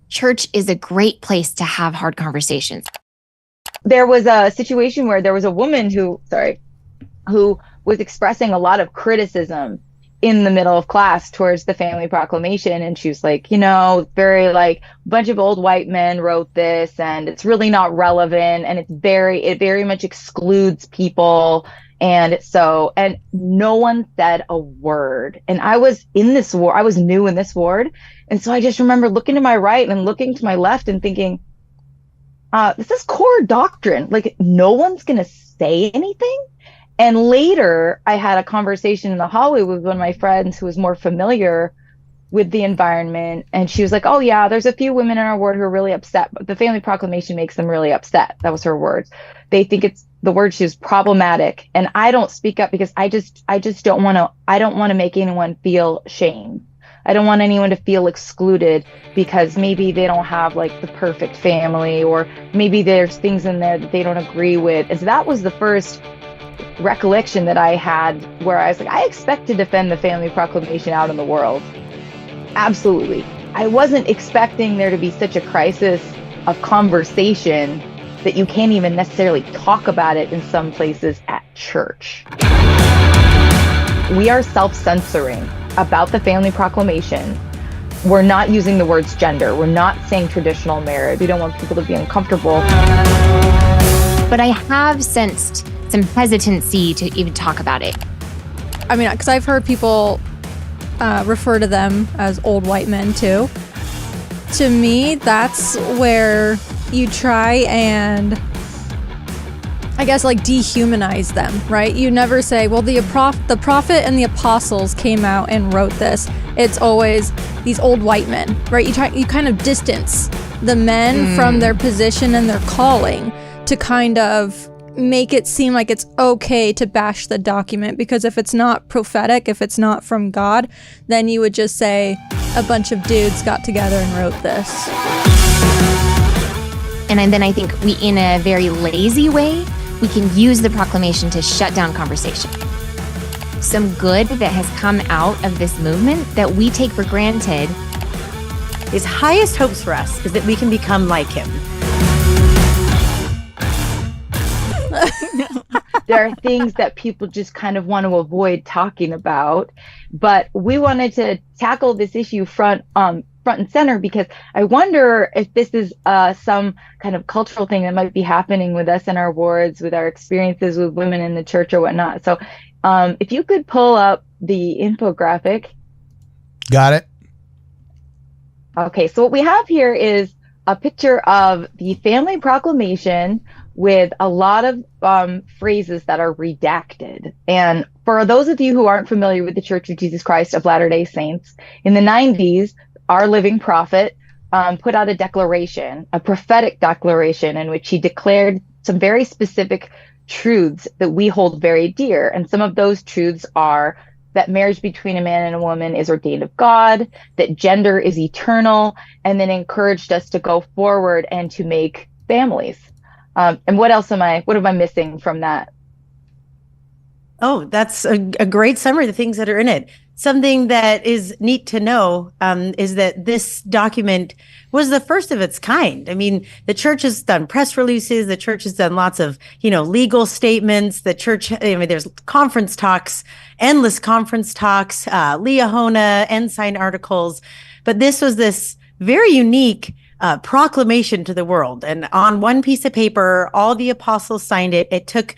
church is a great place to have hard conversations. There was a situation where there was a woman who was expressing a lot of criticism in the middle of class towards the family proclamation. And she was like, very like a bunch of old white men wrote this and it's really not relevant. And it very much excludes people. And no one said a word. And I was in this ward, I was new in this ward. And so I just remember looking to my right and looking to my left and thinking, this is core doctrine. Like, no one's going to say anything. And later I had a conversation in the hallway with one of my friends who was more familiar with the environment. And she was like, oh yeah, there's a few women in our ward who are really upset, but the family proclamation makes them really upset. That was her words. They think the word she was problematic. And I don't speak up because I just don't want to make anyone feel shame. I don't want anyone to feel excluded because maybe they don't have like the perfect family, or maybe there's things in there that they don't agree with. And so that was the first recollection that I had where I was like, I expect to defend the family proclamation out in the world. Absolutely. I wasn't expecting there to be such a crisis of conversation that you can't even necessarily talk about it in some places at church. We are self-censoring about the family proclamation. We're not using the words gender. We're not saying traditional marriage. We don't want people to be uncomfortable. But I have sensed some hesitancy to even talk about it. I mean, because I've heard people refer to them as old white men too. To me, that's where you try and, I guess, like dehumanize them, right? You never say, well, the prophet and the apostles came out and wrote this. It's always these old white men, right? You kind of distance the men from their position and their calling to kind of make it seem like it's okay to bash the document, because if it's not prophetic, if it's not from God, then you would just say a bunch of dudes got together and wrote this. And then I think we, in a very lazy way, we can use the proclamation to shut down conversation. Some good that has come out of this movement that we take for granted. His highest hopes for us is that we can become like him. There are things that people just kind of want to avoid talking about, but we wanted to tackle this issue front and center, because I wonder if this is some kind of cultural thing that might be happening with us in our wards, with our experiences with women in the church or whatnot. So if you could pull up the infographic. Got it. Okay, so what we have here is a picture of the family proclamation with a lot of phrases that are redacted. And for those of you who aren't familiar with the Church of Jesus Christ of Latter-day Saints, in the 90s, our living prophet put out a declaration, a prophetic declaration, in which he declared some very specific truths that we hold very dear. And some of those truths are that marriage between a man and a woman is ordained of God, that gender is eternal, and then encouraged us to go forward and to make families. And what am I missing from that? Oh, that's a great summary of the things that are in it. Something that is neat to know is that this document was the first of its kind. I mean, the church has done press releases. The church has done lots of, legal statements. The church, there's conference talks, endless conference talks, Liahona, Ensign articles. But this was this very unique proclamation to the world. And on one piece of paper, all the apostles signed it. It took,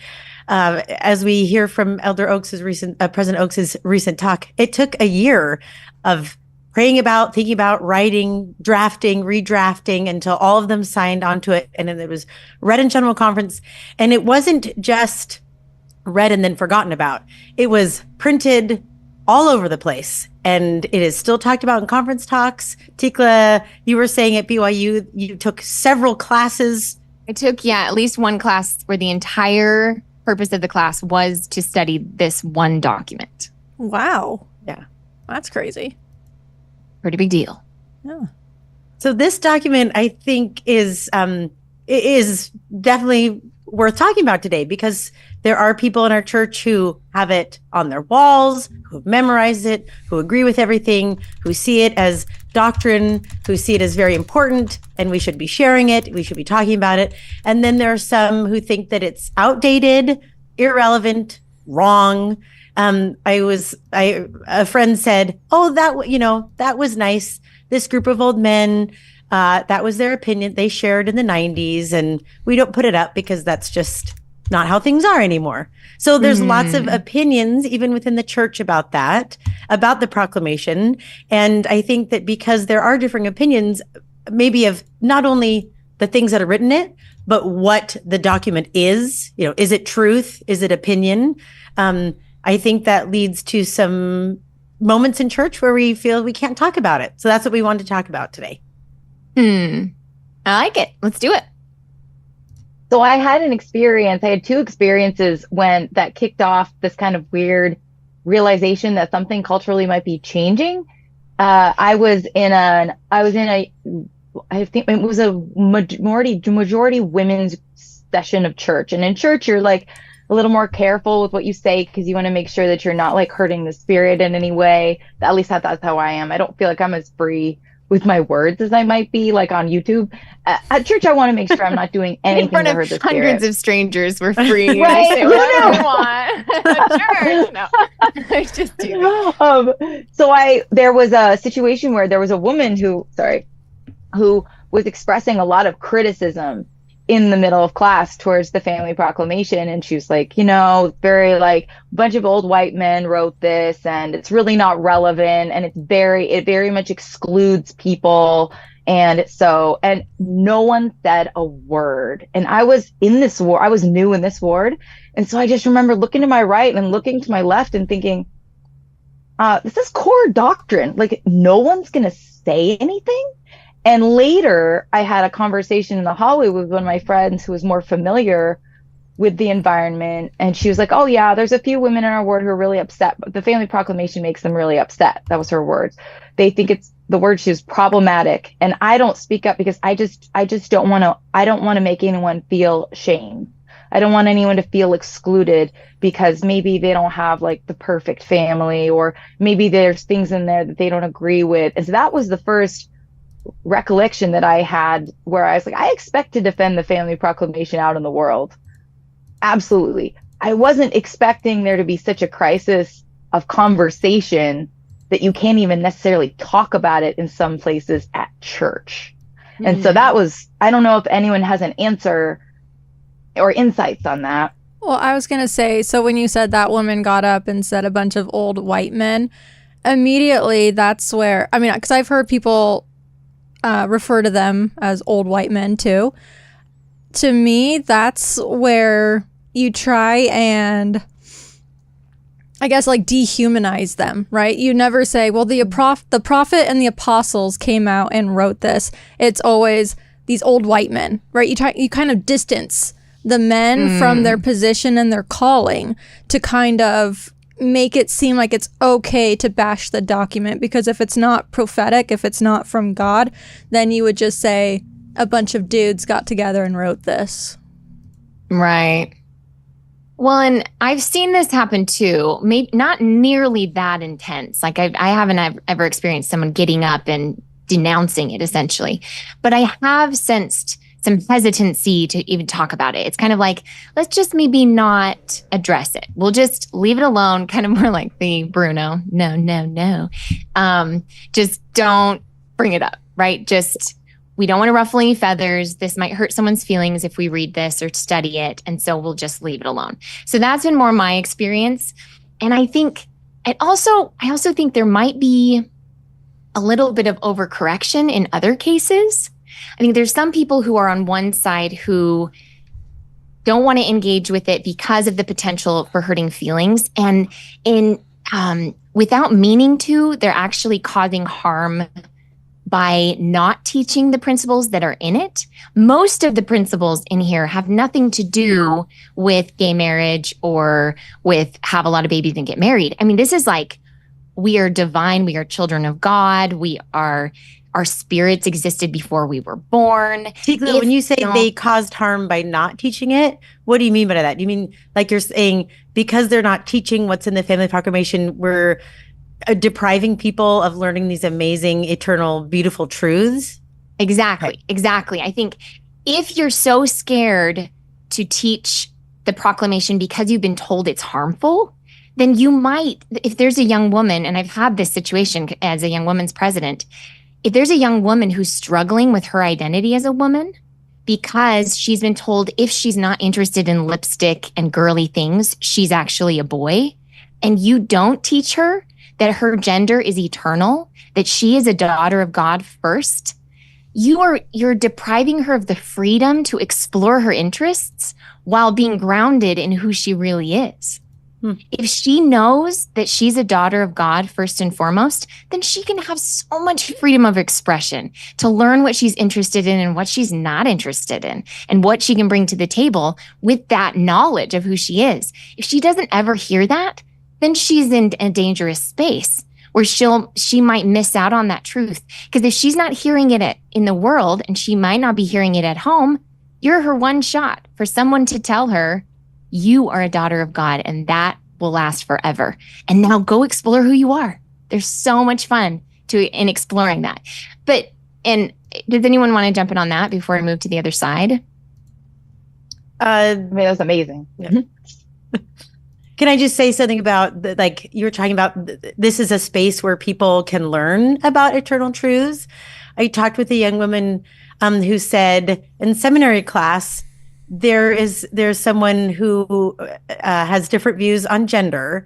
as we hear from President Oaks's recent talk, it took a year of praying about, thinking about, writing, drafting, redrafting until all of them signed onto it. And then it was read in General Conference. And it wasn't just read and then forgotten about. It was printed all over the place. And it is still talked about in conference talks. Tikla, you were saying at BYU, you took several classes. I took, at least one class where the entire purpose of the class was to study this one document. Wow. Yeah. That's crazy. Pretty big deal. Yeah. So this document, I think, is definitely worth talking about today, because there are people in our church who have it on their walls, who have memorized it, who agree with everything, who see it as doctrine, who see it as very important, and we should be sharing it, we should be talking about it. And then there are some who think that it's outdated, irrelevant, wrong. A friend said, "Oh, that was nice. This group of old men, that was their opinion. They shared in the 90s, and we don't put it up because that's just not how things are anymore." So there's lots of opinions, even within the church, about that, about the proclamation. And I think that because there are differing opinions, maybe of not only the things that are written in it, but what the document is. Is it truth? Is it opinion? I think that leads to some moments in church where we feel we can't talk about it. So that's what we wanted to talk about today. I like it. Let's do it. So I had two experiences when that kicked off this kind of weird realization that something culturally might be changing. I think it was a majority women's session of church. And in church, you're like a little more careful with what you say because you want to make sure that you're not like hurting the spirit in any way. At least that's how I am. I don't feel like I'm as free with my words as I might be like on YouTube. At church, I want to make sure I'm not doing anything to hurt the spirit. Hundreds of strangers, we're free. Right? Say whatever we want. Church, no. I just do. There was a situation where there was a woman who was expressing a lot of criticism in the middle of class towards the family proclamation. And she was like, very like a bunch of old white men wrote this and it's really not relevant. And it very much excludes people. And no one said a word. And I was in this ward. I was new in this ward. And so I just remember looking to my right and looking to my left and thinking, this is core doctrine. Like no one's going to say anything. And later, I had a conversation in the hallway with one of my friends who was more familiar with the environment. And she was like, "Oh, yeah, there's a few women in our ward who are really upset. But the family proclamation makes them really upset." That was her words. They think it's the word she was problematic. And I don't speak up because I just don't want to make anyone feel shame. I don't want anyone to feel excluded because maybe they don't have like the perfect family, or maybe there's things in there that they don't agree with. And so that was the first recollection that I had where I was like, I expect to defend the family proclamation out in the world. Absolutely. I wasn't expecting there to be such a crisis of conversation that you can't even necessarily talk about it in some places at church. And so that was, I don't know if anyone has an answer or insights on that. Well, I was going to say, so when you said that woman got up and said a bunch of old white men, immediately that's where, because I've heard people refer to them as old white men too. To me, that's where you try and, I guess, like dehumanize them, right? You never say, well, the prophet and the apostles came out and wrote this. It's always these old white men, right? You kind of distance the men from their position and their calling to kind of make it seem like it's okay to bash the document, because if it's not prophetic, if it's not from God, then you would just say a bunch of dudes got together and wrote this. Right. Well, and I've seen this happen too. Maybe not nearly that intense. Like I haven't ever experienced someone getting up and denouncing it essentially, but I have sensed some hesitancy to even talk about it. It's kind of like, let's just maybe not address it. We'll just leave it alone, kind of more like the Bruno. No. Just don't bring it up, right? We don't want to ruffle any feathers. This might hurt someone's feelings if we read this or study it. And so we'll just leave it alone. So that's been more my experience. And I also think there might be a little bit of overcorrection in other cases. I think there's some people who are on one side who don't want to engage with it because of the potential for hurting feelings. And without meaning to, they're actually causing harm by not teaching the principles that are in it. Most of the principles in here have nothing to do with gay marriage or with have a lot of babies and get married. I mean, this is like, we are divine. We are children of God. We are our spirits existed before we were born. Tigla, when you say they caused harm by not teaching it, what do you mean by that? Do you mean like you're saying because they're not teaching what's in the Family Proclamation, we're depriving people of learning these amazing, eternal, beautiful truths? Exactly. I think if you're so scared to teach the proclamation because you've been told it's harmful, then you might, if there's a young woman, and I've had this situation as a young women's president, if there's a young woman who's struggling with her identity as a woman because she's been told if she's not interested in lipstick and girly things, she's actually a boy, and you don't teach her that her gender is eternal, that she is a daughter of God first, you're depriving her of the freedom to explore her interests while being grounded in who she really is. If she knows that she's a daughter of God first and foremost, then she can have so much freedom of expression to learn what she's interested in and what she's not interested in and what she can bring to the table with that knowledge of who she is. If she doesn't ever hear that, then she's in a dangerous space where she might miss out on that truth. Because if she's not hearing it in the world, and she might not be hearing it at home, you're her one shot for someone to tell her, you are a daughter of God, and that will last forever. And now go explore who you are. There's so much fun in exploring that. And does anyone want to jump in on that before I move to the other side? I mean, that was amazing. Yeah. Can I just say something about, like you were talking about, this is a space where people can learn about eternal truths. I talked with a young woman who said in seminary class, there's someone who has different views on gender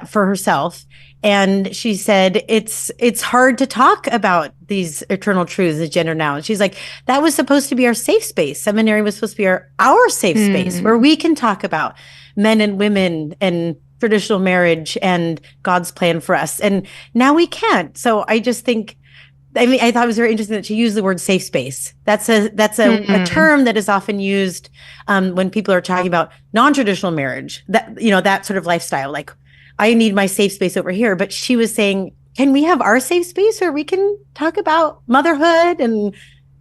for herself. And she said, it's hard to talk about these eternal truths of gender now. And she's like, that was supposed to be our safe space. Seminary was supposed to be our safe space where we can talk about men and women and traditional marriage and God's plan for us. And now we can't. So I just think, I mean, I thought it was very interesting that she used the word safe space. That's a term that is often used when people are talking about non-traditional marriage, that sort of lifestyle. Like, I need my safe space over here. But she was saying, can we have our safe space where we can talk about motherhood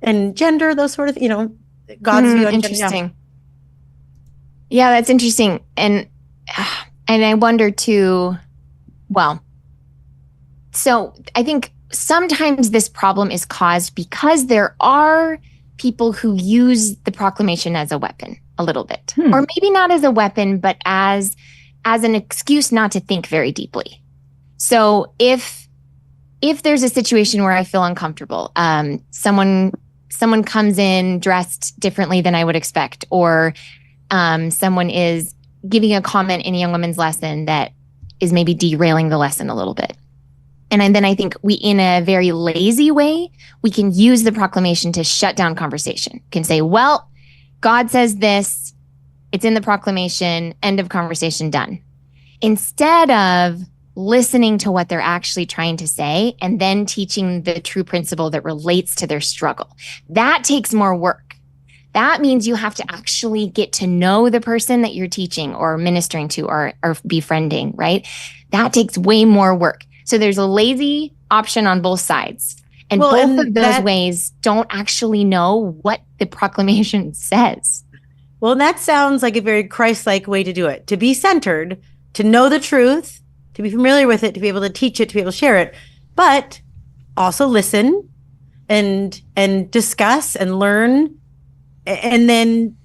and gender, those sort of, God's view on interesting. gender. Yeah, that's interesting. And I wonder too, well, so I think sometimes this problem is caused because there are people who use the proclamation as a weapon a little bit, or maybe not as a weapon, but as an excuse not to think very deeply. So if there's a situation where I feel uncomfortable, someone comes in dressed differently than I would expect, or someone is giving a comment in a young women's lesson that is maybe derailing the lesson a little bit. And then I think we, in a very lazy way, we can use the proclamation to shut down conversation. We can say, well, God says this, it's in the proclamation, end of conversation, done. Instead of listening to what they're actually trying to say and then teaching the true principle that relates to their struggle. That takes more work. That means you have to actually get to know the person that you're teaching or ministering to or befriending, right? That takes way more work. So there's a lazy option on both sides. And both of those ways don't actually know what the proclamation says. Well, that sounds like a very Christ-like way to do it. To be centered, to know the truth, to be familiar with it, to be able to teach it, to be able to share it, but also listen and discuss and learn. And then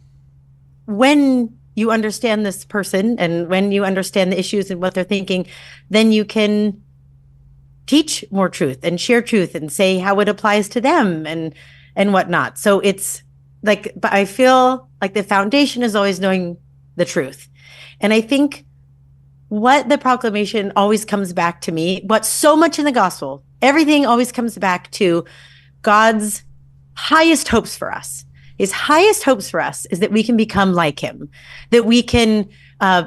when you understand this person and when you understand the issues and what they're thinking, then you can teach more truth and share truth and say how it applies to them and whatnot. So it's like, but I feel like the foundation is always knowing the truth. And I think what the proclamation always comes back to me, what's so much in the gospel, everything always comes back to God's highest hopes for us. His highest hopes for us is that we can become like him, that we can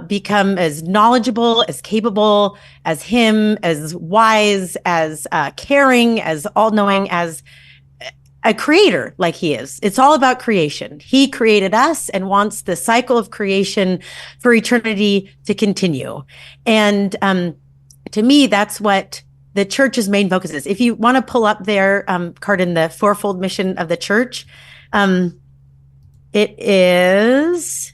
become as knowledgeable, as capable as him, as wise, as caring, as all-knowing, as a creator like he is. It's all about creation. He created us and wants the cycle of creation for eternity to continue. And to me, that's what the church's main focus is. If you want to pull up their card in the fourfold mission of the church, it is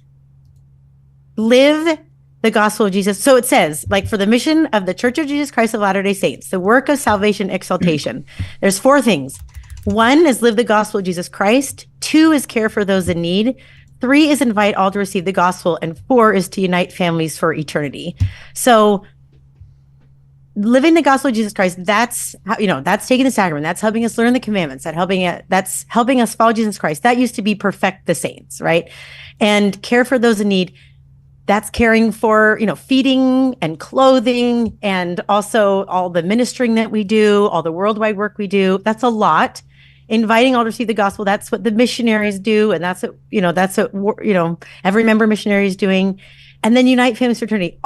live the gospel of Jesus. So it says, like, for the mission of the Church of Jesus Christ of Latter-day Saints, the work of salvation, exaltation. There's 4 things. 1 is live the gospel of Jesus Christ. 2 is care for those in need. 3 is invite all to receive the gospel. And 4 is to unite families for eternity. So living the gospel of Jesus Christ, that's how, that's taking the sacrament. That's helping us learn the commandments. That's helping us follow Jesus Christ. That used to be perfect the saints, right? And care for those in need. That's caring for, feeding and clothing, and also all the ministering that we do, all the worldwide work we do. That's a lot. Inviting all to receive the gospel. That's what the missionaries do. And that's what every member missionary is doing. And then unite families for eternity.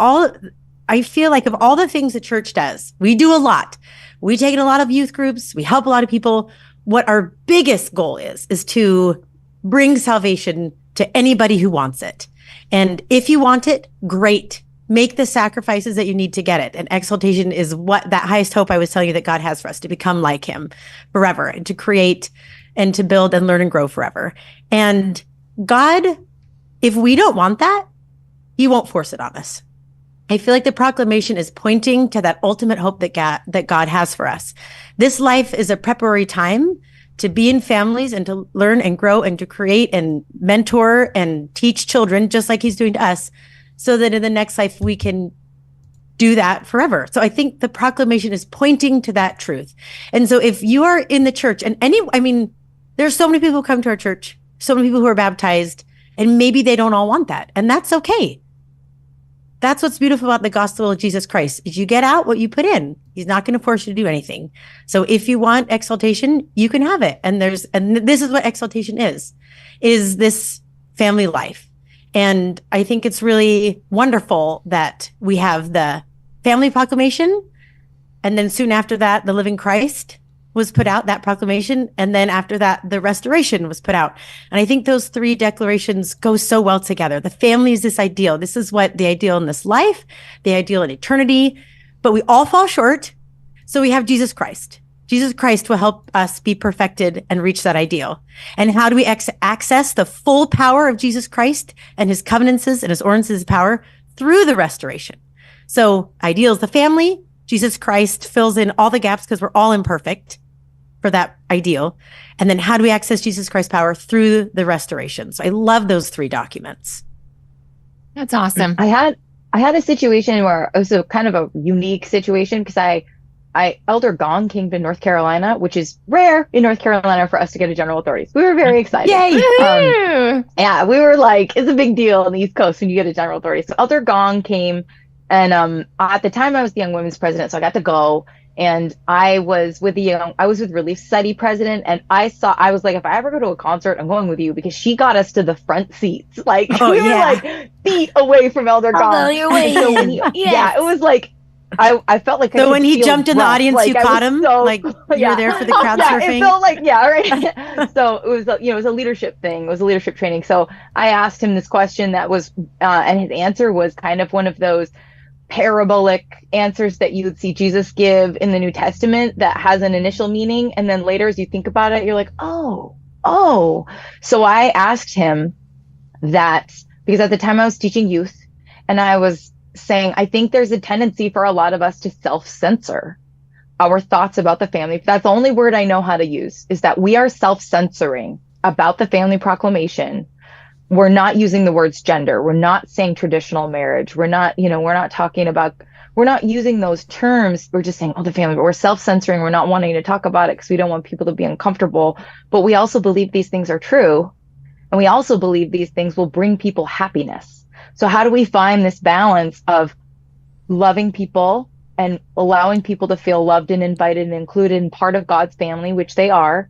I feel like of all the things the church does, we do a lot. We take in a lot of youth groups. We help a lot of people. What our biggest goal is to bring salvation to anybody who wants it. And if you want it, great. Make the sacrifices that you need to get it. And exaltation is what that highest hope I was telling you that God has for us, to become like him forever, and to create and to build and learn and grow forever. And God, if we don't want that, he won't force it on us. I feel like the proclamation is pointing to that ultimate hope that God has for us. This life is a preparatory time to be in families and to learn and grow and to create and mentor and teach children, just like he's doing to us, so that in the next life we can do that forever. So I think the proclamation is pointing to that truth. And so if you are in the church, and there's so many people who come to our church, so many people who are baptized, and maybe they don't all want that. And that's okay. That's what's beautiful about the gospel of Jesus Christ, is you get out what you put in. He's not going to force you to do anything. So if you want exaltation, you can have it. And this is what exaltation is this family life. And I think it's really wonderful that we have the family proclamation. And then soon after that, the living Christ was put out, that proclamation. And then after that, the restoration was put out. And I think those 3 declarations go so well together. The family is this ideal. This is what the ideal in this life, the ideal in eternity, but we all fall short. So we have Jesus Christ. Jesus Christ will help us be perfected and reach that ideal. And how do we access the full power of Jesus Christ and his covenances and his ordinances of power? Through the restoration. So ideal is the family. Jesus Christ fills in all the gaps because we're all imperfect for that ideal. And then how do we access Jesus Christ's power? Through the restoration. So I love those 3 documents. That's awesome. I had a situation where it was a kind of a unique situation, because Elder Gong came to North Carolina, which is rare in North Carolina for us to get a general authorities. We were very excited. Yay! Yeah, we were like, it's a big deal on the East Coast when you get a general authority. So Elder Gong came, and at the time I was the Young Women's president, so I got to go. And I was with Relief Society president, and I was like, if I ever go to a concert, I'm going with you, because she got us to the front seats. Like, we were like feet away from Elder Gong. So it was like, I felt like so when he jumped in the audience, like, you caught him, you were there for the crowd surfing. It felt like, right. So it was, it was a leadership thing. It was a leadership training. So I asked him this question that was, and his answer was kind of one of those parabolic answers that you would see Jesus give in the New Testament that has an initial meaning, and then later as you think about it, you're like, oh. So I asked him that, because at the time I was teaching youth, and I was saying, I think there's a tendency for a lot of us to self-censor our thoughts about the family. That's the only word I know how to use, is that we are self-censoring about the family proclamation. We're not using the words gender. We're not saying traditional marriage. We're not using those terms. We're just saying, the family, but we're self-censoring. We're not wanting to talk about it because we don't want people to be uncomfortable. But we also believe these things are true. And we also believe these things will bring people happiness. So how do we find this balance of loving people and allowing people to feel loved and invited and included in part of God's family, which they are?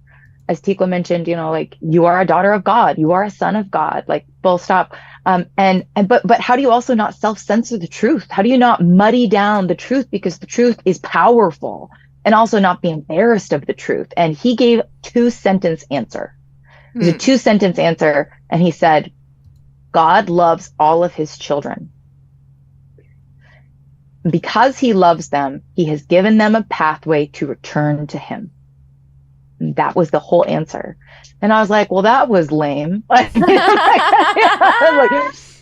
As Tikla mentioned, like, you are a daughter of God, you are a son of God, like, full stop. But how do you also not self-censor the truth? How do you not muddy down the truth? Because the truth is powerful, and also not be embarrassed of the truth. And he gave 2-sentence answer. It was a 2-sentence answer. And he said, God loves all of his children. Because he loves them, he has given them a pathway to return to him. And that was the whole answer. And I was like, well, that was lame. I was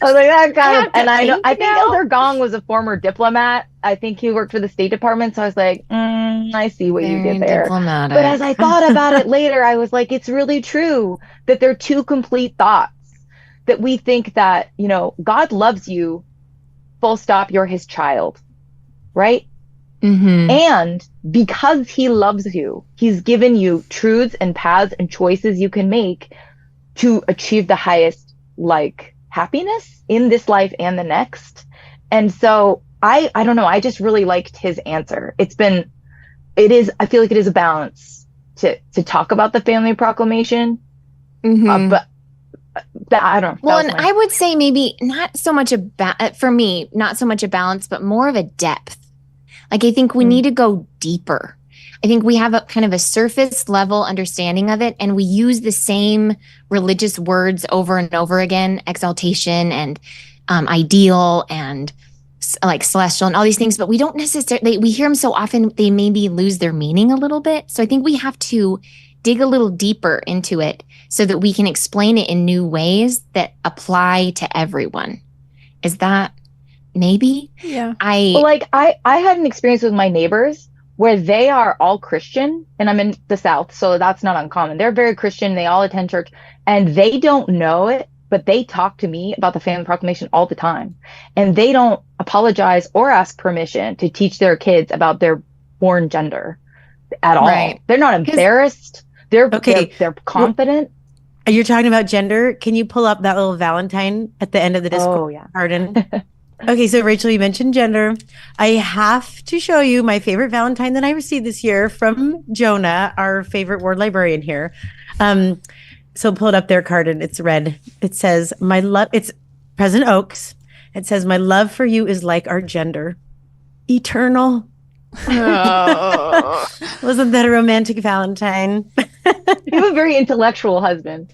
like, that kind of, and I think Elder Gong was a former diplomat. I think he worked for the State Department. So I was like, I see what you did there. Diplomatic. But as I thought about it later, I was like, it's really true that they're two complete thoughts. That we think that, God loves you, full stop, you're his child, right? Mm-hmm. And because he loves you, he's given you truths and paths and choices you can make to achieve the highest, happiness in this life and the next. And so I don't know, I just really liked his answer. I feel like it is a balance to talk about the family proclamation. Mm-hmm. But I don't know. Well, and I would say maybe not so much for me, not so much a balance, but more of a depth. I think we need to go deeper. I think we have a kind of a surface level understanding of it, and we use the same religious words over and over again, exaltation and ideal and celestial and all these things, but we don't necessarily, we hear them so often, they maybe lose their meaning a little bit. So I think we have to dig a little deeper into it so that we can explain it in new ways that apply to everyone. Is that maybe? Yeah. I had an experience with my neighbors where they are all Christian, and I'm in the South, so that's not uncommon. They're very Christian. They all attend church, and they don't know it, but they talk to me about the family proclamation all the time. And they don't apologize or ask permission to teach their kids about their born gender at all. Right. They're not embarrassed. They're confident. You're talking about gender. Can you pull up that little Valentine at the end of the discourse? Oh, yeah. Pardon. Okay, so Rachel, you mentioned gender. I have to show you my favorite Valentine that I received this year from Jonah, our favorite ward librarian here. So pull it up there, Cardin. It's red. It says, it's President Oaks. It says, my love for you is like our gender. Eternal. Oh. Wasn't that a romantic Valentine? You have a very intellectual husband.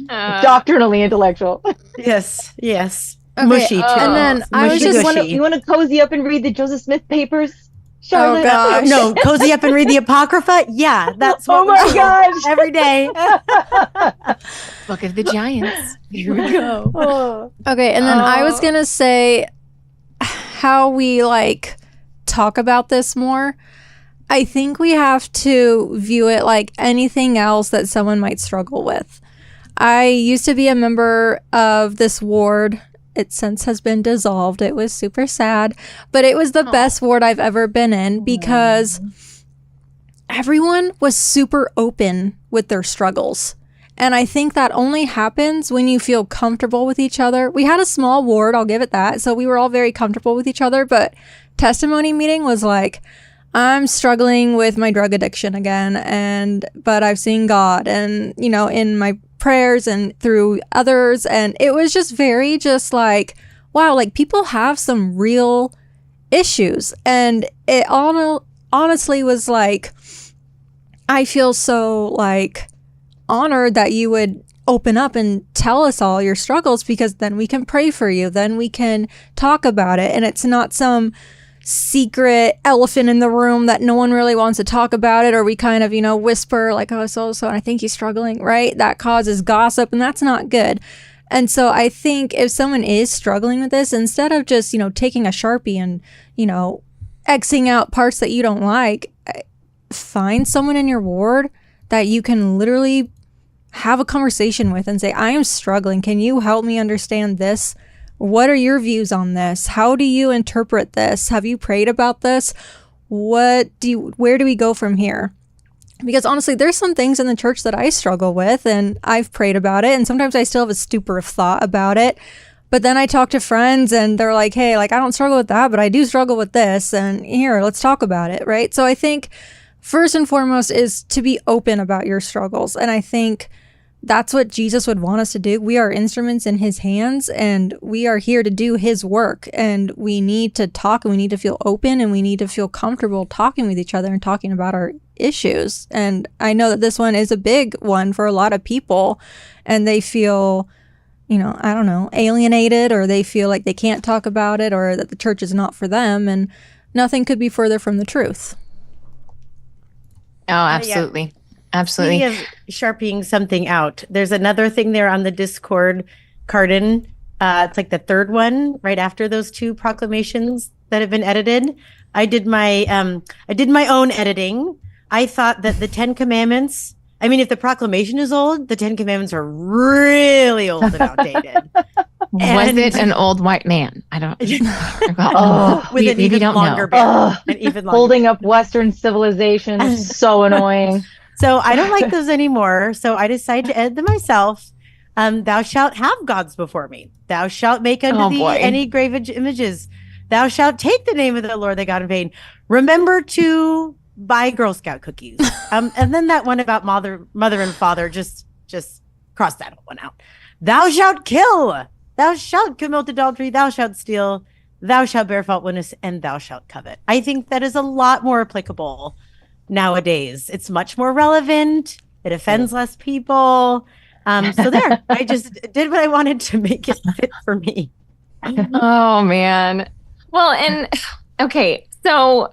Doctrinally intellectual. Yes. Okay, Mushy too. And then I was just you want to cozy up and read the Joseph Smith papers, Charlotte? Oh gosh. No, cozy up and read the Apocrypha. Yeah, that's what. Oh my gosh! Every day. Book of the Giants. Here we go. Okay, and then I was gonna say how we talk about this more. I think we have to view it like anything else that someone might struggle with. I used to be a member of this ward. It since has been dissolved. It was super sad, but it was the best ward I've ever been in because everyone was super open with their struggles. And I think that only happens when you feel comfortable with each other. We had a small ward, I'll give it that. So we were all very comfortable with each other, but testimony meeting was I'm struggling with my drug addiction again, but I've seen God and, in my prayers and through others. And it was just very wow, people have some real issues. And it honestly was I feel so honored that you would open up and tell us all your struggles, because then we can pray for you. Then we can talk about it. And it's not some secret elephant in the room that no one really wants to talk about it, or we kind of whisper oh so I think he's struggling, right? That causes gossip, and that's not good. And so I think if someone is struggling with this, instead of just taking a Sharpie and Xing out parts that you don't like, find someone in your ward that you can literally have a conversation with and say, I am struggling, can you help me understand this? What are your views on this? How do you interpret this? Have you prayed about this? Where do we go from here? Because honestly, there's some things in the church that I struggle with, and I've prayed about it, and sometimes I still have a stupor of thought about it. But then I talk to friends and they're like, hey, I don't struggle with that, but I do struggle with this, and here, let's talk about it, right? So I think first and foremost is to be open about your struggles. And I think that's what Jesus would want us to do. We are instruments in his hands, and we are here to do his work. And we need to talk, and we need to feel open, and we need to feel comfortable talking with each other and talking about our issues. And I know that this one is a big one for a lot of people, and they feel, I don't know, alienated, or they feel like they can't talk about it, or that the church is not for them. And nothing could be further from the truth. Oh, absolutely. Yeah. Absolutely. Speaking of sharping something out, there's another thing there on the Discord, Cardin. It's like the third one right after those two proclamations that have been edited. I did my own editing. I thought that the 10 Commandments, I mean, if the proclamation is old, the 10 Commandments are really old and outdated. Was it an old white man? I don't recall. Oh, with an even longer beard. An even longer holding up Western civilization is so annoying. So I don't like those anymore. So I decided to edit them myself. Thou shalt have gods before me. Thou shalt make unto thee any graven images. Thou shalt take the name of the Lord thy God in vain. Remember to buy Girl Scout cookies. And then that one about mother and father, just cross that one out. Thou shalt kill. Thou shalt commit adultery. Thou shalt steal. Thou shalt bear false witness, and thou shalt covet. I think that is a lot more applicable nowadays. It's much more relevant. It offends less people. So there, I just did what I wanted to make it fit for me. Oh man. Well, and okay, so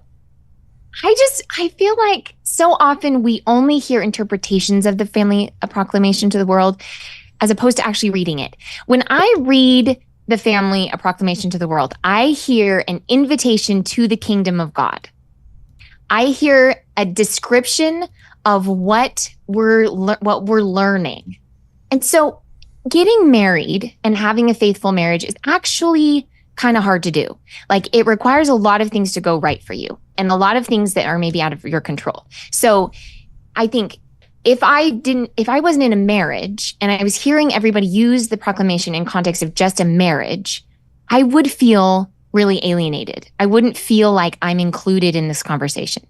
I feel like so often we only hear interpretations of the family proclamation to the world as opposed to actually reading it. When I read the family a proclamation to the world, I hear an invitation to the kingdom of God. I hear a description of what we're learning. And so getting married and having a faithful marriage is actually kind of hard to do. Like, it requires a lot of things to go right for you and a lot of things that are maybe out of your control. So I think if I wasn't in a marriage and I was hearing everybody use the proclamation in context of just a marriage, I would feel really alienated. I wouldn't feel like I'm included in this conversation.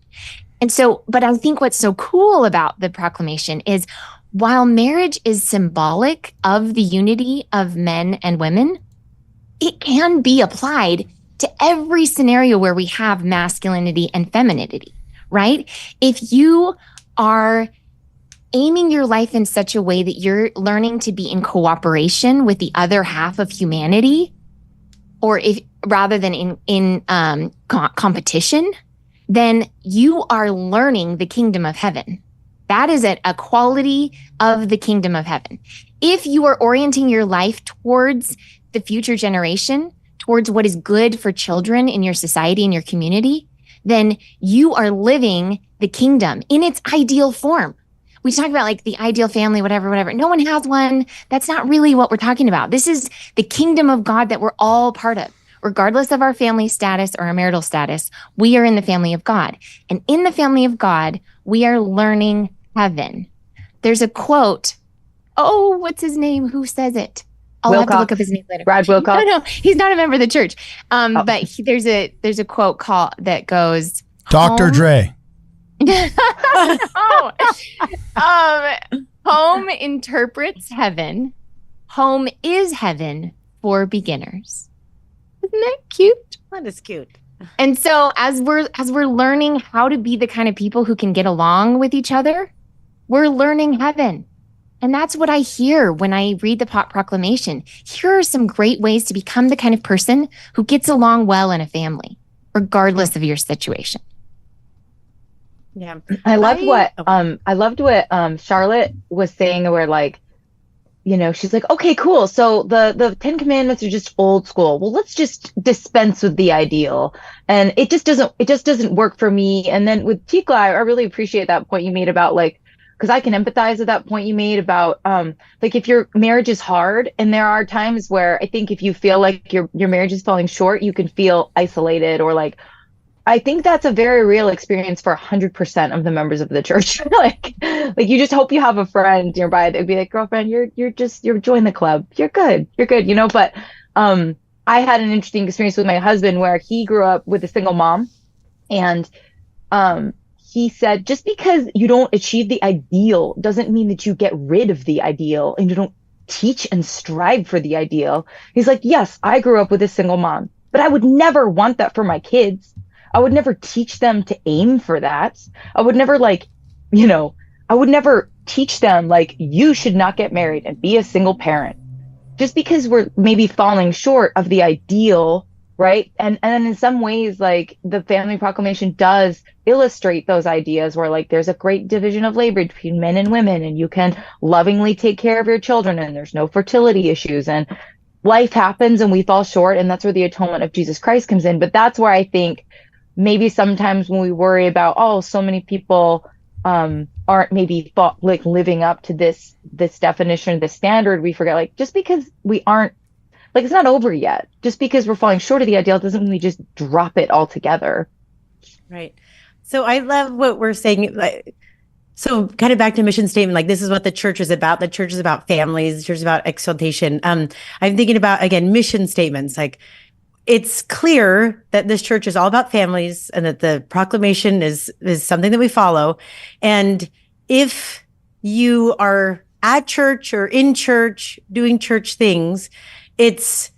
And so, but I think what's so cool about the proclamation is while marriage is symbolic of the unity of men and women, it can be applied to every scenario where we have masculinity and femininity, right? If you are aiming your life in such a way that you're learning to be in cooperation with the other half of humanity, or if rather than in competition, then you are learning the kingdom of heaven. That is a quality of the kingdom of heaven. If you are orienting your life towards the future generation, towards what is good for children in your society, in your community, then you are living the kingdom in its ideal form. We talk about like the ideal family, whatever. No one has one. That's not really what we're talking about. This is the kingdom of God that we're all part of. Regardless of our family status or our marital status, we are in the family of God. And in the family of God, we are learning heaven. There's a quote. Oh, what's his name? Who says it? I'll have to look up his name later. Brad Wilcox. No, he's not a member of the church. But there's a quote that goes, Dr. Dre. Home interprets heaven. Home is heaven for beginners. Isn't that cute? That is cute. And so as we're learning how to be the kind of people who can get along with each other, we're learning heaven. And that's what I hear when I read the proclamation. Here are some great ways to become the kind of person who gets along well in a family, regardless of your situation. Yeah. I loved what Charlotte was saying, where like, she's like, okay, cool. So the 10 Commandments are just old school. Well, let's just dispense with the ideal. And it just doesn't work for me. And then with Tikla, I really appreciate that point you made about like, because I can empathize with that point you made about like if your marriage is hard, and there are times where I think if you feel like your marriage is falling short, you can feel isolated, or like, I think that's a very real experience for 100% of the members of the church. like you just hope you have a friend nearby that'd be like, girlfriend, you're join the club. You're good. But I had an interesting experience with my husband where he grew up with a single mom, and he said, just because you don't achieve the ideal doesn't mean that you get rid of the ideal and you don't teach and strive for the ideal. He's like, yes, I grew up with a single mom, but I would never want that for my kids. I would never teach them to aim for that. I would never I would never teach them like, you should not get married and be a single parent. just because we're maybe falling short of the ideal, right? And then in some ways, like the Family Proclamation does illustrate those ideas where like there's a great division of labor between men and women, and you can lovingly take care of your children, and there's no fertility issues, and life happens and we fall short, and that's where the atonement of Jesus Christ comes in. But that's where I think maybe sometimes when we worry about, oh, so many people aren't maybe like living up to this definition, this standard, we forget, like, just because we aren't, like, it's not over yet. Just because we're falling short of the ideal doesn't mean we just drop it altogether. Right. So I love what we're saying. Like, so kind of back to mission statement, like this is what the church is about. The church is about families. The church is about exaltation. I'm thinking about, again, mission statements. Like, it's clear that this church is all about families and that the proclamation is something that we follow. And if you are at church or in church doing church things, it's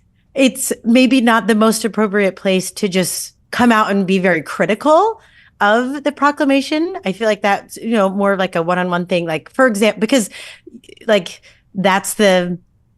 maybe not the most appropriate place to just come out and be very critical of the proclamation. I feel like that's, more like a one-on-one thing. Like, for example, because like that's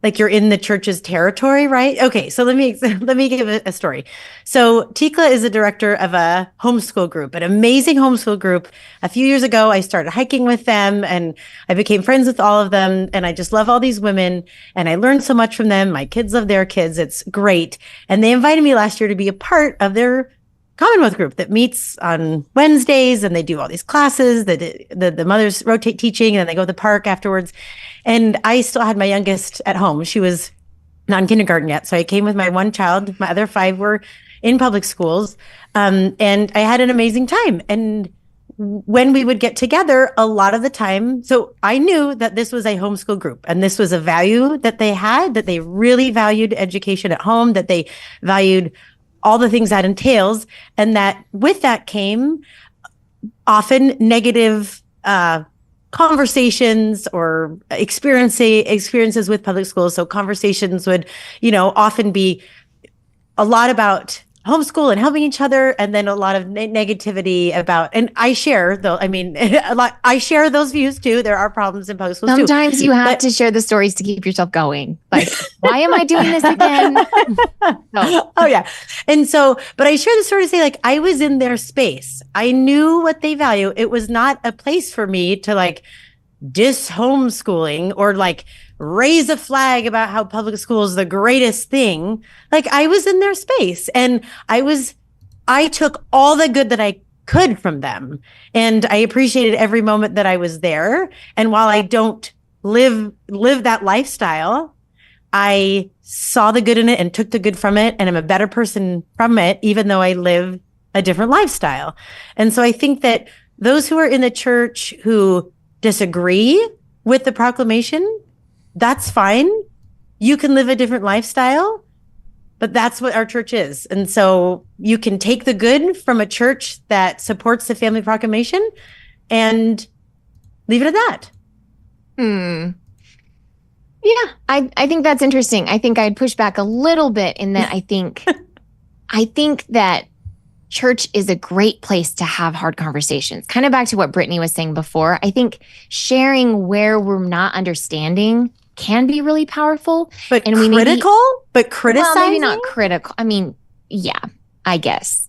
like you're in the church's territory, right? Okay, so let me give a story. So Tikla is the director of a homeschool group, an amazing homeschool group. A few years ago, I started hiking with them and I became friends with all of them. And I just love all these women and I learned so much from them. My kids love their kids. It's great. And they invited me last year to be a part of their Commonwealth group that meets on Wednesdays, and they do all these classes. The mothers rotate teaching, and then they go to the park afterwards. And I still had my youngest at home. She was not in kindergarten yet. So I came with my one child. My other 5 were in public schools. And I had an amazing time. And when we would get together, a lot of the time, so I knew that this was a homeschool group and this was a value that they had, that they really valued education at home, that they valued all the things that entails, and that with that came often negative conversations or experiences with public schools. So conversations would, often be a lot about homeschool and helping each other, and then a lot of negativity about, and I share though, I share those views too. There are problems in public schools too. Sometimes you have to share the stories to keep yourself going. Like, why am I doing this again? No. Oh yeah. And so, but I share the story to say, like, I was in their space. I knew what they value. It was not a place for me to like diss homeschooling or like raise a flag about how public school is the greatest thing. Like, I was in their space and I took all the good that I could from them. And I appreciated every moment that I was there. And while I don't live that lifestyle, I saw the good in it and took the good from it. And I'm a better person from it, even though I live a different lifestyle. And so I think that those who are in the church who disagree with the proclamation, that's fine. You can live a different lifestyle, but that's what our church is. And so you can take the good from a church that supports the Family Proclamation and leave it at that. Yeah, I think that's interesting. I think I'd push back a little bit in that I think that church is a great place to have hard conversations. Kind of back to what Brittany was saying before. I think sharing where we're not understanding can be really powerful. But and but criticizing? Well, maybe not critical. I mean, yeah, I guess.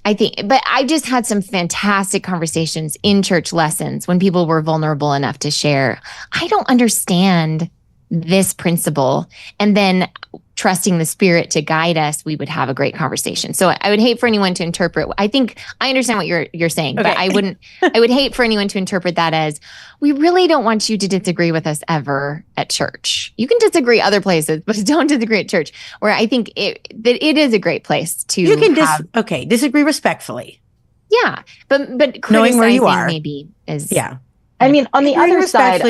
I think, but I just had some fantastic conversations in church lessons when people were vulnerable enough to share, I don't understand this principle. And then trusting the Spirit to guide us, we would have a great conversation. So I would hate for anyone to interpret. I think I understand what you're saying, okay. But I would hate for anyone to interpret that as, we really don't want you to disagree with us ever at church. You can disagree other places, but don't disagree at church. Where I think that it is a great place to disagree respectfully. Yeah, but knowing where you are maybe is I mean, on the other side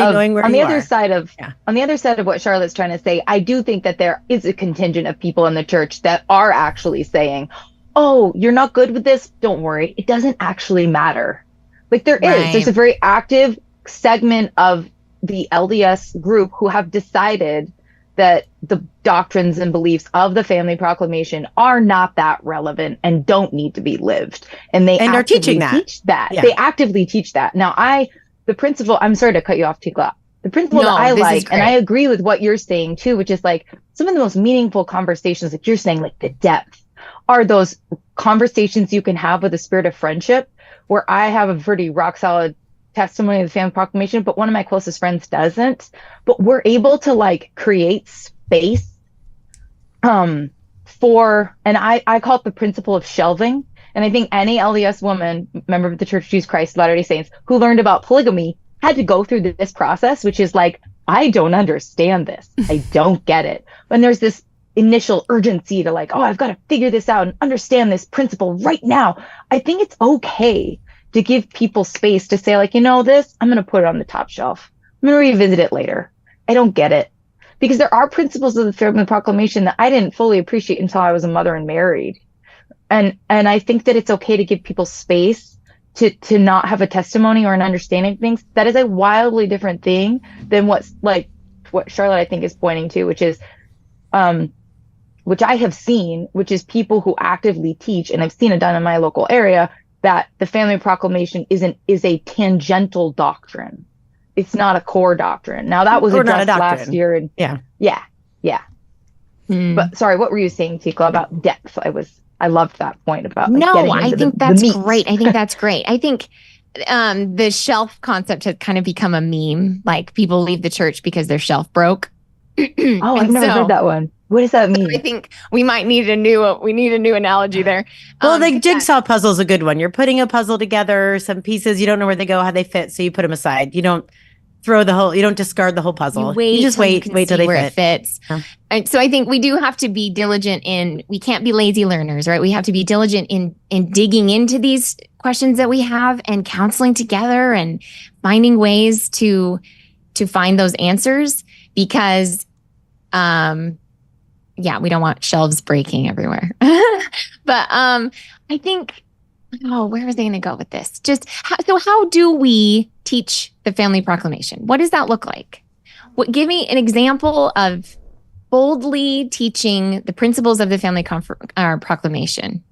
of what Charlotte's trying to say, I do think that there is a contingent of people in the church that are actually saying, oh, you're not good with this? Don't worry. It doesn't actually matter. Like there's a very active segment of the LDS group who have decided that the doctrines and beliefs of the Family Proclamation are not that relevant and don't need to be lived. And they are teaching that. Yeah. They actively teach that. Now, the principle, I'm sorry to cut you off, Tikla. The principle that No, I this is like, and I great. agree with what you're saying too, which is like some of the most meaningful conversations, like you're saying, like the depth, are those conversations you can have with a spirit of friendship, where I have a pretty rock solid testimony of the family proclamation, but one of my closest friends doesn't. But we're able to like create space for, and I call it the principle of shelving. And I think any LDS woman, member of the Church of Jesus Christ of Latter-day Saints, who learned about polygamy had to go through this process, which is like, I don't understand this. I don't get it. When there's this initial urgency to like, oh, I've got to figure this out and understand this principle right now. I think it's okay to give people space to say like, this, I'm going to put it on the top shelf. I'm going to revisit it later. I don't get it. Because there are principles of the family proclamation that I didn't fully appreciate until I was a mother and married. And I think that it's okay to give people space to not have a testimony or an understanding of things. That is a wildly different thing than what Charlotte, I think, is pointing to, which is, which I have seen, which is people who actively teach, and I've seen it done in my local area, that the family proclamation is a tangential doctrine. It's not a core doctrine. Now that was addressed last year, and yeah. But sorry, what were you saying, Tikla, about depth? I loved that point about I think that's great. I think that's great. I think the shelf concept has kind of become a meme. Like people leave the church because their shelf broke. Oh, I've never heard that one. What does that mean? I think we might need a new analogy there. Well, the jigsaw puzzle is a good one. You're putting a puzzle together, some pieces, you don't know where they go, how they fit, so you put them aside. You don't you don't discard the whole puzzle. You just wait till they it fits. And so I think we do have to be diligent we can't be lazy learners, right? We have to be diligent in digging into these questions that we have and counseling together and finding ways to find those answers, because we don't want shelves breaking everywhere. But I think, where was I going to go with this? How do we teach the family proclamation? What does that look like? Give me an example of boldly teaching the principles of the family proclamation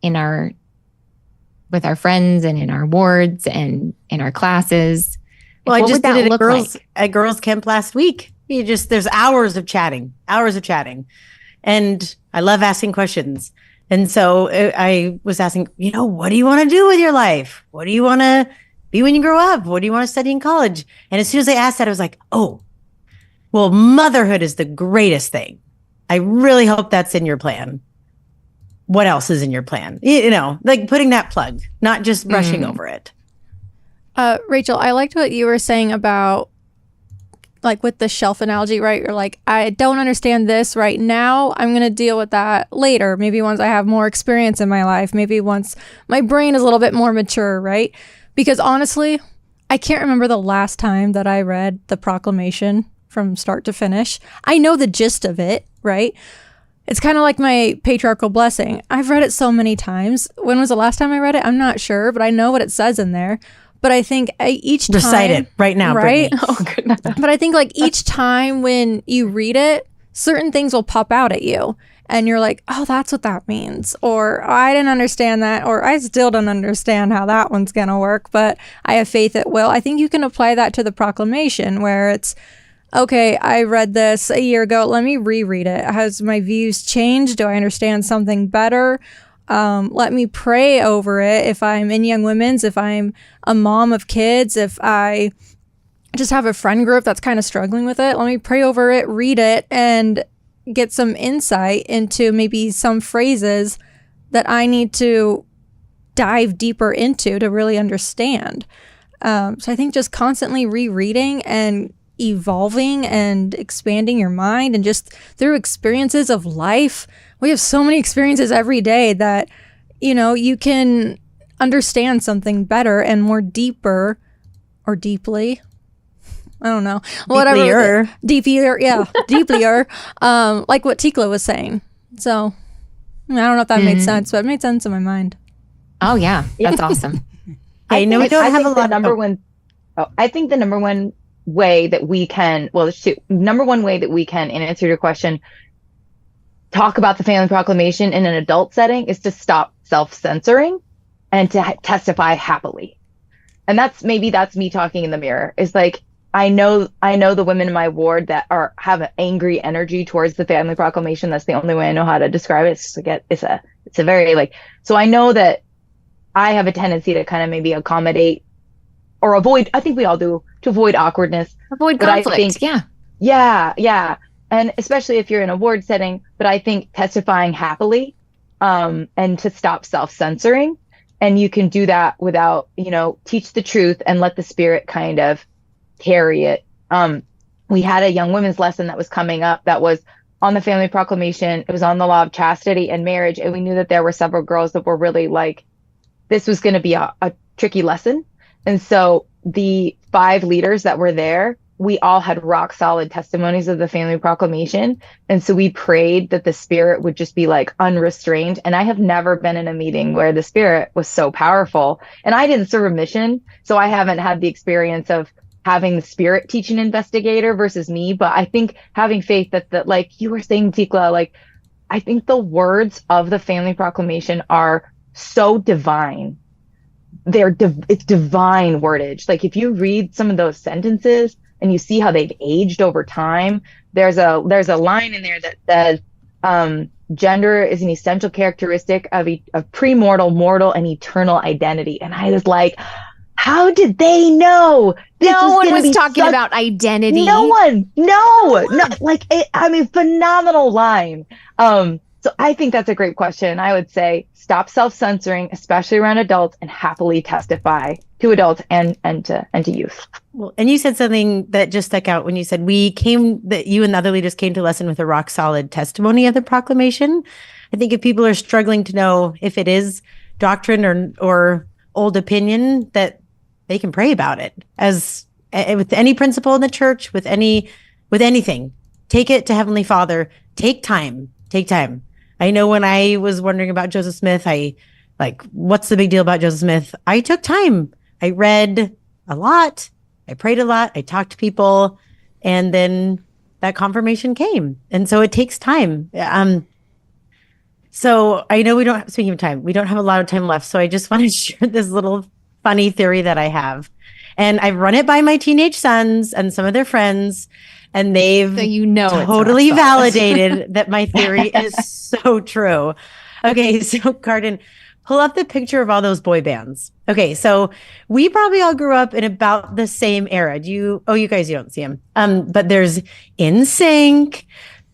with our friends and in our wards and in our classes. Well, I just did it at girls camp last week. There's hours of chatting. And I love asking questions. And so I was asking, what do you want to do with your life? What do you want to be when you grow up? What do you want to study in college? And as soon as I asked that, I was like, oh, well, motherhood is the greatest thing. I really hope that's in your plan. What else is in your plan? Like putting that plug, not just brushing over it. Rachel, I liked what you were saying about like with the shelf analogy, right? You're like, I don't understand this right now. I'm going to deal with that later. Maybe once I have more experience in my life, maybe once my brain is a little bit more mature, right? Because honestly, I can't remember the last time that I read the proclamation from start to finish. I know the gist of it, right? It's kind of like my patriarchal blessing. I've read it so many times. When was the last time I read it? I'm not sure, but I know what it says in there. But I think each time... Recite it right now, right? Oh, goodness. But I think like each time when you read it, certain things will pop out at you. And you're like, oh, that's what that means. Or I didn't understand that. Or I still don't understand how that one's going to work. But I have faith it will. I think you can apply that to the proclamation where it's, okay, I read this a year ago. Let me reread it. Has my views changed? Do I understand something better? Let me pray over it. If I'm in Young Women's, if I'm a mom of kids, if I just have a friend group that's kind of struggling with it, let me pray over it, read it, and get some insight into maybe some phrases that I need to dive deeper into to really understand. So I think just constantly rereading and evolving and expanding your mind, and just through experiences of life. We have so many experiences every day that, you can understand something better and more deeper or deeply. I don't know. Whatever. Deepier. Yeah. Deeplier. Like what Tikla was saying. So I don't know if that made sense, but it made sense in my mind. Oh yeah. That's awesome. I think the number one way that we can, there's two. Number one way that we can, and answer your question, talk about the family proclamation in an adult setting is to stop self-censoring and to testify happily. And that's me talking in the mirror. Is like, I know the women in my ward that have an angry energy towards the family proclamation. That's the only way I know how to describe it. It's just like it's a very like, so I know that I have a tendency to kind of maybe accommodate or avoid, I think we all do, to avoid awkwardness. Avoid But I conflict. think, yeah. And especially if you're in a ward setting, but I think testifying happily, and to stop self-censoring. And you can do that without, teach the truth and let the Spirit kind of carry it. We had a young women's lesson that was coming up that was on the family proclamation. It was on the law of chastity and marriage. And we knew that there were several girls that were really like, this was going to be a tricky lesson. And so the 5 leaders that were there, we all had rock solid testimonies of the family proclamation. And so we prayed that the Spirit would just be like unrestrained. And I have never been in a meeting where the Spirit was so powerful. And I didn't serve a mission, so I haven't had the experience of having the Spirit teach an investigator versus me. But I think having faith that like you were saying, Tikla, like I think the words of the family proclamation are so divine. It's divine wordage. Like if you read some of those sentences and you see how they've aged over time, there's a line in there that says gender is an essential characteristic of premortal, mortal, and eternal identity. And I was like, how did they know? No one was talking about identity. No one. No. Like, phenomenal line. So I think that's a great question. I would say stop self-censoring, especially around adults, and happily testify to adults and to youth. Well, and you said something that just stuck out when you said that you and the other leaders came to lesson with a rock solid testimony of the proclamation. I think if people are struggling to know if it is doctrine or old opinion, that they can pray about it as with any principle in the church, with anything. Take it to Heavenly Father. Take time. I know when I was wondering about Joseph Smith, what's the big deal about Joseph Smith? I took time. I read a lot. I prayed a lot. I talked to people, and then that confirmation came. And so it takes time. So I know speaking of time, we don't have a lot of time left. So I just want to share this little funny theory that I have. And I've run it by my teenage sons and some of their friends, and they've totally validated that my theory is so true. Okay, so Carden, pull up the picture of all those boy bands. Okay, so we probably all grew up in about the same era. You guys, you don't see them. But there's NSYNC,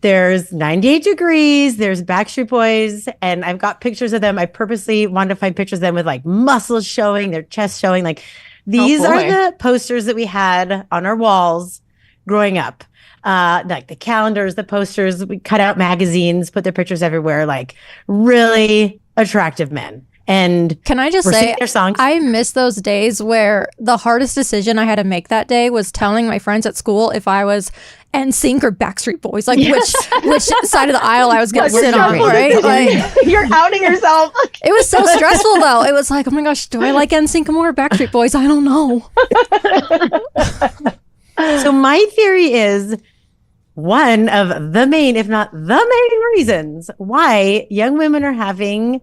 there's 98 Degrees, there's Backstreet Boys, and I've got pictures of them. I purposely wanted to find pictures of them with like muscles showing, their chest showing. Like these are the posters that we had on our walls growing up. Like the calendars, the posters, we cut out magazines, put their pictures everywhere, like really attractive men. And can I just say, their songs. I miss those days where the hardest decision I had to make that day was telling my friends at school if I was NSYNC or Backstreet Boys, like which side of the aisle I was going to sit on, right? Like, you're outing yourself. It was so stressful though. It was like, oh my gosh, do I like NSYNC more or Backstreet Boys? I don't know. So my theory is one of the main, if not the main reasons why young women are having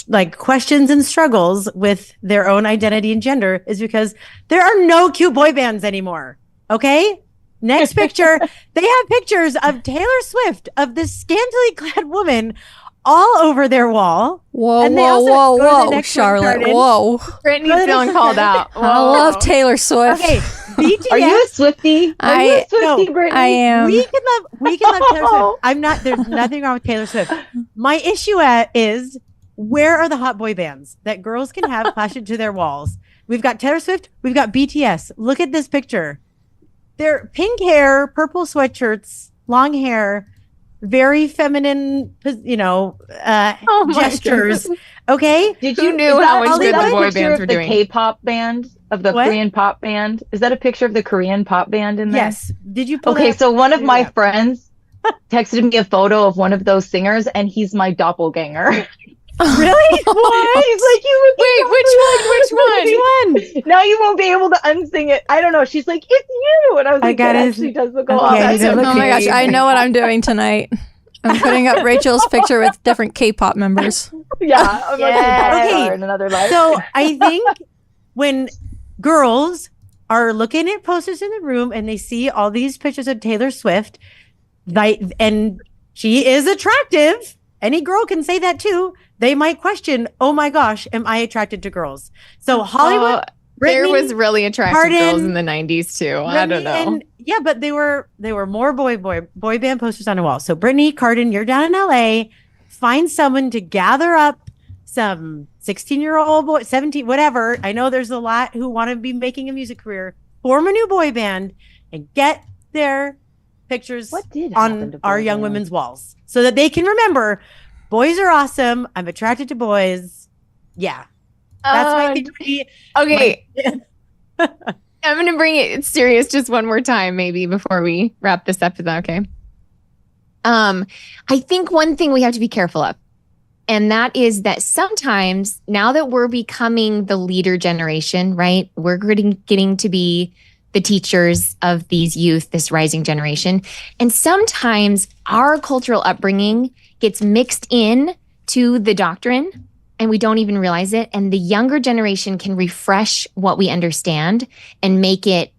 like questions and struggles with their own identity and gender is because there are no cute boy bands anymore. Okay. Next picture. They have pictures of Taylor Swift, of this scantily clad woman all over their wall. Whoa, whoa, Charlotte. Whoa. Brittany's feeling called out. Whoa. I love Taylor Swift. Okay. BTS? Are you a Swiftie? Brittany? I am. We can love Taylor Swift. I'm not, there's nothing wrong with Taylor Swift. My issue is, where are the hot boy bands that girls can have plastered to their walls? We've got Taylor Swift. We've got BTS. Look at this picture. They're pink hair, purple sweatshirts, long hair, very feminine, gestures. Okay. Did you knew how much good the boy bands were doing? The K-pop band of the Korean pop band. Is that a picture of the Korean pop band in there? Yes. Did you? Pull so one of my friends texted me a photo of one of those singers, and he's my doppelganger. Really? What? He's like, you wait, which one? Now you won't be able to unsing it. I don't know. She's like, it's you. And I was like, that actually does look a lot. Oh my gosh, I know what I'm doing tonight. I'm putting up Rachel's picture with different K-pop members. Yeah. I'm okay. in another life. So I think when girls are looking at posters in the room and they see all these pictures of Taylor Swift, and she is attractive. Any girl can say that too. They might question, oh my gosh, am I attracted to girls? So Hollywood, there Britney, was really attractive Harden, girls in the 90s too. I don't know. Yeah, but they were more boy band posters on the wall. So Brittany, Carden, you're down in LA. Find someone to gather up some 16-year-old boy, 17, whatever. I know there's a lot who want to be making a music career. Form a new boy band and get their pictures on our young women's walls so that they can remember boys are awesome. I'm attracted to boys. Yeah. That's my theory. Okay. I'm going to bring it serious just one more time, maybe before we wrap this up. Is that okay? I think one thing we have to be careful of, and that is that sometimes now that we're becoming the leader generation, right? We're getting to be the teachers of these youth, this rising generation. And sometimes our cultural upbringing gets mixed in to the doctrine and we don't even realize it. And the younger generation can refresh what we understand and make it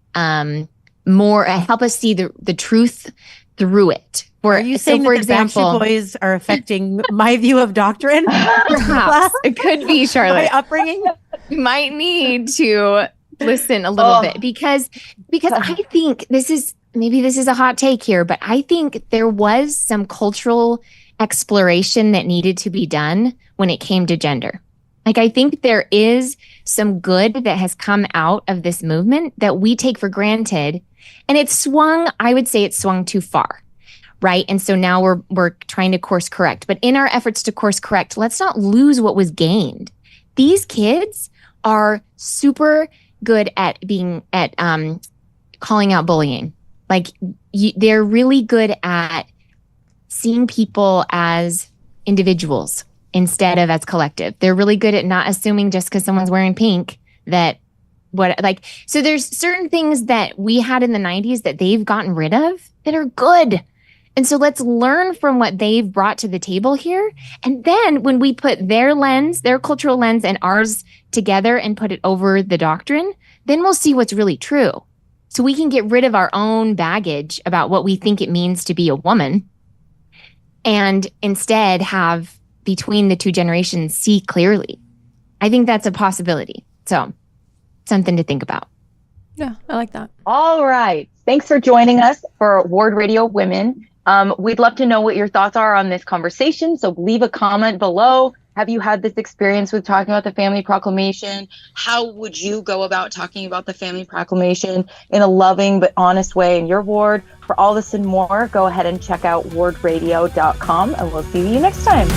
more, help us see the truth through it. Are you saying for example, Backstreet Boys are affecting my view of doctrine? Perhaps. It could be, Charlotte. My upbringing? You might need to listen a little bit because I think this is a hot take here, but I think there was some cultural exploration that needed to be done when it came to gender. Like, I think there is some good that has come out of this movement that we take for granted. And I would say it swung too far. Right. And so now we're trying to course correct. But in our efforts to course correct, let's not lose what was gained. These kids are super good at calling out bullying. Like they're really good at seeing people as individuals instead of as collective. They're really good at not assuming just because someone's wearing pink that so there's certain things that we had in the 90s that they've gotten rid of that are good. And so let's learn from what they've brought to the table here. And then when we put their lens, their cultural lens and ours together and put it over the doctrine, then we'll see what's really true. So we can get rid of our own baggage about what we think it means to be a woman and instead have between the two generations see clearly. I think that's a possibility. So something to think about. Yeah, I like that. All right. Thanks for joining us for Ward Radio Women. We'd love to know what your thoughts are on this conversation. So leave a comment below. Have you had this experience with talking about the Family Proclamation? How would you go about talking about the Family Proclamation in a loving but honest way in your ward? For all this and more, go ahead and check out wardradio.com and we'll see you next time.